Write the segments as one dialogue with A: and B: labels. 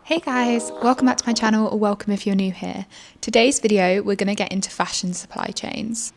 A: Hey guys, welcome back to my channel, or welcome if you're new here. Today's video, we're going to get into fashion supply chains.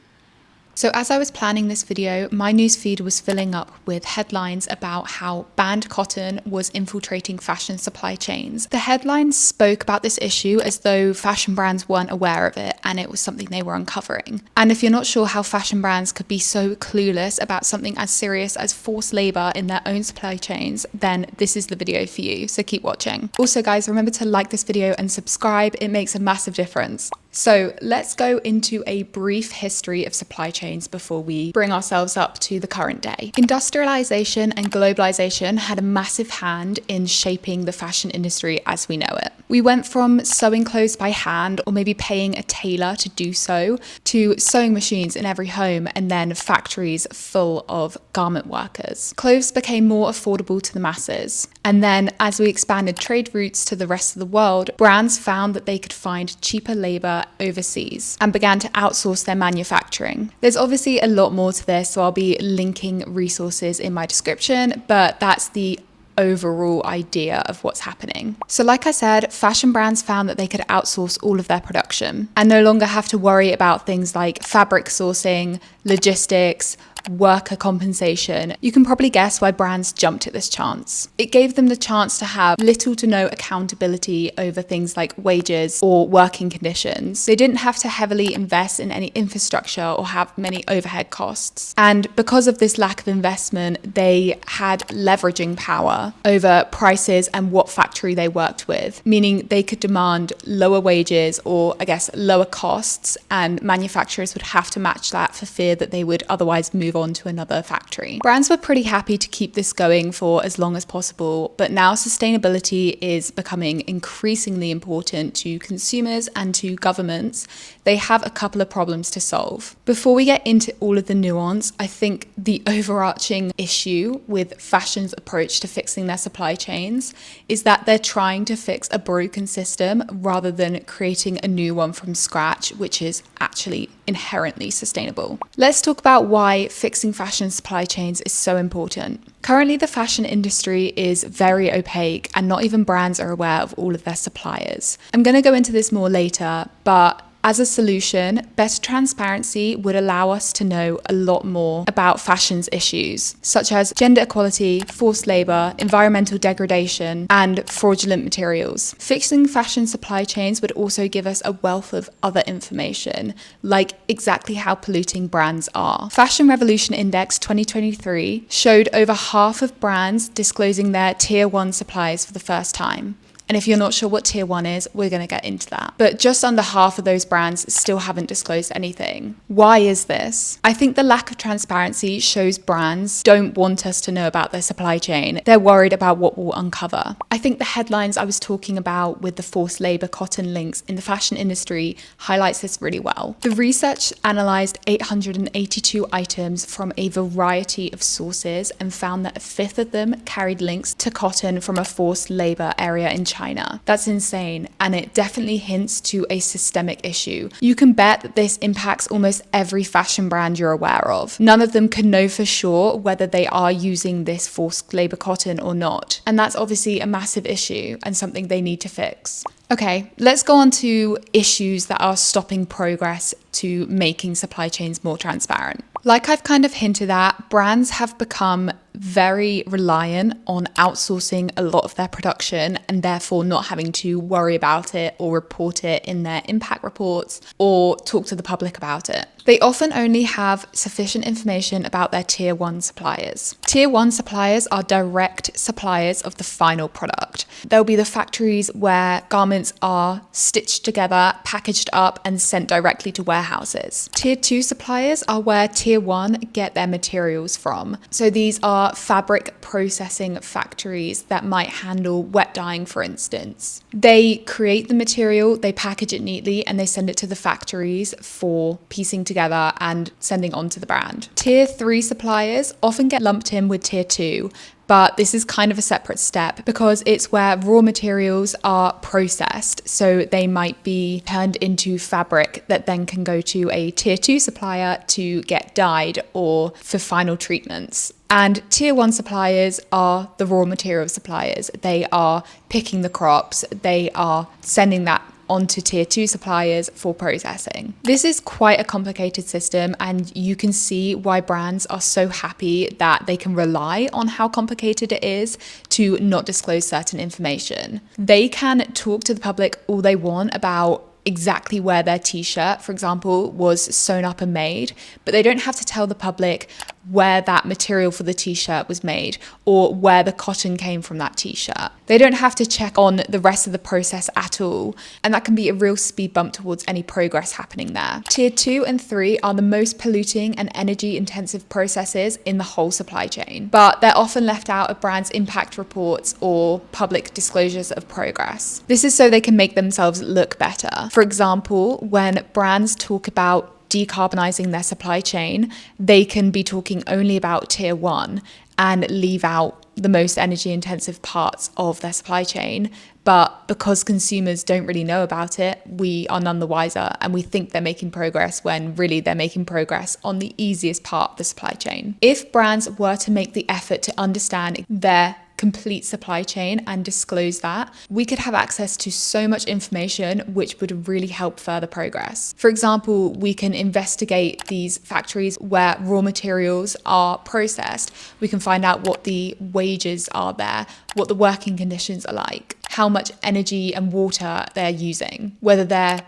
A: So as I was planning this video, my newsfeed was filling up with headlines about how banned cotton was infiltrating fashion supply chains. The headlines spoke about this issue as though fashion brands weren't aware of it and it was something they were uncovering. And if you're not sure how fashion brands could be so clueless about something as serious as forced labor in their own supply chains, then this is the video for you, so keep watching. Also guys, remember to like this video and subscribe, it makes a massive difference. So let's go into a brief history of supply chains before we bring ourselves up to the current day. Industrialization and globalization had a massive hand in shaping the fashion industry as we know it. We went from sewing clothes by hand, or maybe paying a tailor to do so, to sewing machines in every home and then factories full of garment workers. Clothes became more affordable to the masses. And then as we expanded trade routes to the rest of the world, brands found that they could find cheaper labor overseas and began to outsource their manufacturing. There's obviously a lot more to this, so I'll be linking resources in my description, but that's the overall idea of what's happening. So like I said, fashion brands found that they could outsource all of their production and no longer have to worry about things like fabric sourcing, logistics, worker compensation. You can probably guess why brands jumped at this chance. It gave them the chance to have little to no accountability over things like wages or working conditions. They didn't have to heavily invest in any infrastructure or have many overhead costs. And because of this lack of investment, they had leveraging power over prices and what factory they worked with, meaning they could demand lower wages or lower costs, and manufacturers would have to match that for fear that they would otherwise move on to another factory. Brands were pretty happy to keep this going for as long as possible, but now sustainability is becoming increasingly important to consumers and to governments. They have a couple of problems to solve. Before we get into all of the nuance, I think the overarching issue with fashion's approach to fixing their supply chains is that they're trying to fix a broken system rather than creating a new one from scratch, which is actually inherently sustainable. Let's talk about why fixing fashion supply chains is so important. Currently, the fashion industry is very opaque and not even brands are aware of all of their suppliers. I'm going to go into this more later, but as a solution, better transparency would allow us to know a lot more about fashion's issues, such as gender equality, forced labor, environmental degradation, and fraudulent materials. Fixing fashion supply chains would also give us a wealth of other information, like exactly how polluting brands are. Fashion Revolution Index 2023 showed over half of brands disclosing their Tier 1 suppliers for the first time. And if you're not sure what Tier 1 is, we're going to get into that. But just under half of those brands still haven't disclosed anything. Why is this? I think the lack of transparency shows brands don't want us to know about their supply chain. They're worried about what we'll uncover. I think the headlines I was talking about with the forced labor cotton links in the fashion industry highlights this really well. The research analyzed 882 items from a variety of sources and found that a fifth of them carried links to cotton from a forced labor area in China. That's insane, and it definitely hints to a systemic issue. You can bet that this impacts almost every fashion brand you're aware of. None of them can know for sure whether they are using this forced labor cotton or not, and that's obviously a massive issue and something they need to fix. Okay, let's go on to issues that are stopping progress to making supply chains more transparent. Like I've kind of hinted at, brands have become very reliant on outsourcing a lot of their production and therefore not having to worry about it or report it in their impact reports or talk to the public about it. They often only have sufficient information about their Tier 1 suppliers. Tier 1 suppliers are direct suppliers of the final product. They'll be the factories where garments are stitched together, packaged up, and sent directly to warehouses. Tier 2 suppliers are where Tier 1 get their materials from. So these are fabric processing factories that might handle wet dyeing, for instance. They create the material, they package it neatly, and they send it to the factories for piecing together and sending on to the brand. Tier 3 suppliers often get lumped in with Tier 2, but this is kind of a separate step because it's where raw materials are processed. So they might be turned into fabric that then can go to a tier 2 supplier to get dyed or for final treatments. And tier 1 suppliers are the raw material suppliers. They are picking the crops, they are sending that onto tier 2 suppliers for processing. This is quite a complicated system, and you can see why brands are so happy that they can rely on how complicated it is to not disclose certain information. They can talk to the public all they want about exactly where their t-shirt, for example, was sewn up and made, but they don't have to tell the public where that material for the t-shirt was made or where the cotton came from that t-shirt. They don't have to check on the rest of the process at all, and that can be a real speed bump towards any progress happening there. Tier 2 and 3 are the most polluting and energy intensive processes in the whole supply chain, but they're often left out of brands' impact reports or public disclosures of progress. This is so they can make themselves look better. For example, when brands talk about decarbonizing their supply chain, they can be talking only about tier 1 and leave out the most energy intensive parts of their supply chain. But because consumers don't really know about it, we are none the wiser and we think they're making progress when really they're making progress on the easiest part of the supply chain. If brands were to make the effort to understand their complete supply chain and disclose that, we could have access to so much information which would really help further progress. For example, we can investigate these factories where raw materials are processed. We can find out what the wages are there, what the working conditions are like, how much energy and water they're using, whether they're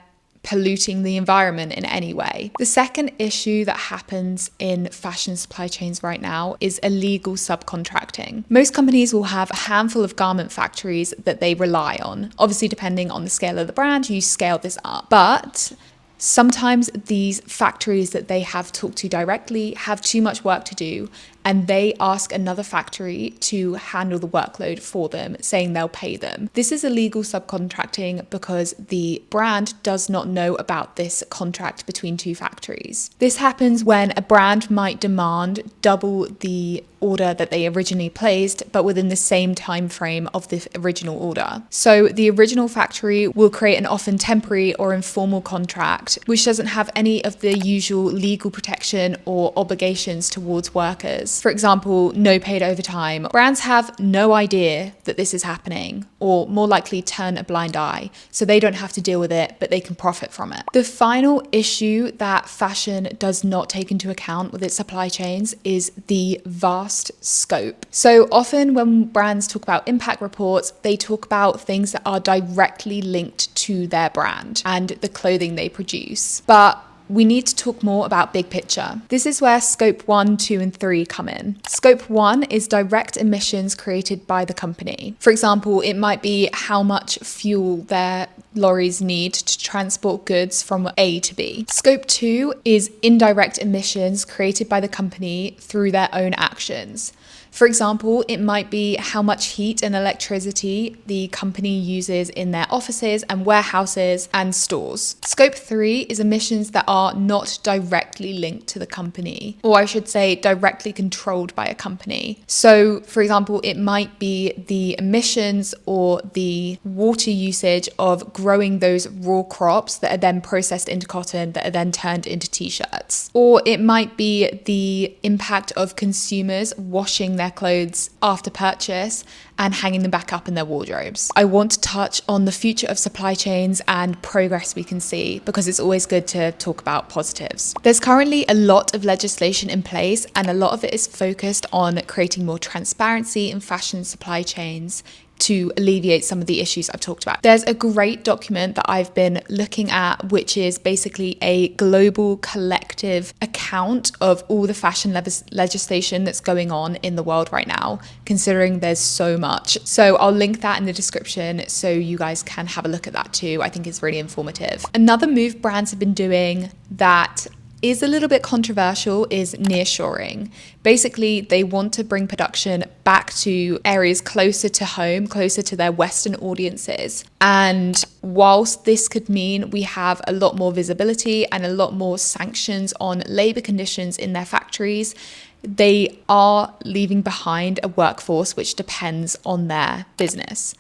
A: polluting the environment in any way. The second issue that happens in fashion supply chains right now is illegal subcontracting. Most companies will have a handful of garment factories that they rely on. Obviously, depending on the scale of the brand, you scale this up. But sometimes these factories that they have talked to directly have too much work to do, and they ask another factory to handle the workload for them, saying they'll pay them. This is illegal subcontracting because the brand does not know about this contract between two factories. This happens when a brand might demand double the order that they originally placed, but within the same time frame of the original order. So the original factory will create an often temporary or informal contract, which doesn't have any of the usual legal protection or obligations towards workers. For example, no paid overtime. Brands have no idea that this is happening, or more likely turn a blind eye, so they don't have to deal with it, but they can profit from it. The final issue that fashion does not take into account with its supply chains is the vast scope. So often when brands talk about impact reports, they talk about things that are directly linked to their brand and the clothing they produce. But we need to talk more about big picture. This is where scope 1, 2, and 3 come in. Scope 1 is direct emissions created by the company. For example, it might be how much fuel their lorries need to transport goods from A to B. Scope 2 is indirect emissions created by the company through their own actions. For example, it might be how much heat and electricity the company uses in their offices and warehouses and stores. Scope 3 is emissions that are not directly linked to the company, or I should say directly controlled by a company. So, for example, it might be the emissions or the water usage of growing those raw crops that are then processed into cotton that are then turned into t-shirts. Or it might be the impact of consumers washing their clothes after purchase and hanging them back up in their wardrobes. I want to touch on the future of supply chains and progress we can see, because it's always good to talk about positives. There's currently a lot of legislation in place, and a lot of it is focused on creating more transparency in fashion supply chains to alleviate some of the issues I've talked about. There's a great document that I've been looking at, which is basically a global collective account of all the fashion legislation that's going on in the world right now, considering there's so much. So I'll link that in the description so you guys can have a look at that too. I think it's really informative. Another move brands have been doing that is a little bit controversial is nearshoring. Basically, they want to bring production back to areas closer to home, closer to their Western audiences. And whilst this could mean we have a lot more visibility and a lot more sanctions on labor conditions in their factories, they are leaving behind a workforce which depends on their business.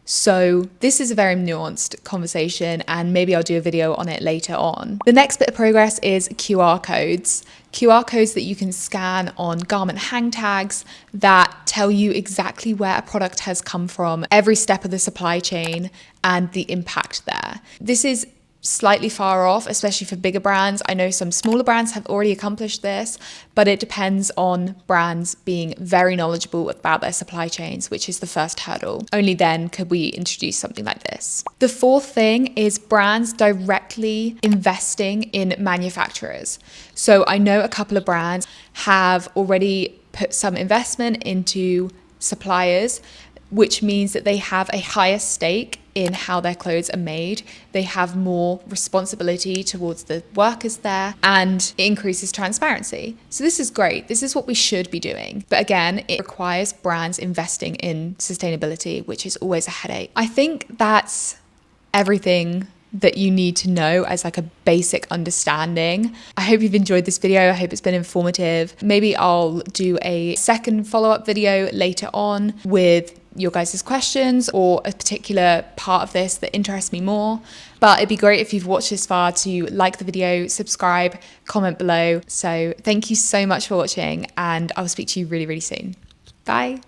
A: So this is a very nuanced conversation, and maybe I'll do a video on it later on. The next bit of progress is QR codes. QR codes that you can scan on garment hang tags that tell you exactly where a product has come from, every step of the supply chain, and the impact there. This is slightly far off, especially for bigger brands. I know some smaller brands have already accomplished this, but it depends on brands being very knowledgeable about their supply chains, which is the first hurdle. Only then could we introduce something like this. The fourth thing is brands directly investing in manufacturers. So I know a couple of brands have already put some investment into suppliers, which means that they have a higher stake in how their clothes are made. They have more responsibility towards the workers there, and it increases transparency. So this is great. This is what we should be doing. But again, it requires brands investing in sustainability, which is always a headache. I think that's everything that you need to know as like a basic understanding. I hope you've enjoyed this video. I hope it's been informative. Maybe I'll do a second follow-up video later on with your guys' questions or a particular part of this that interests me more. But it'd be great if you've watched this far to like the video, subscribe, comment below. So thank you so much for watching, and I'll speak to you really, really soon. Bye.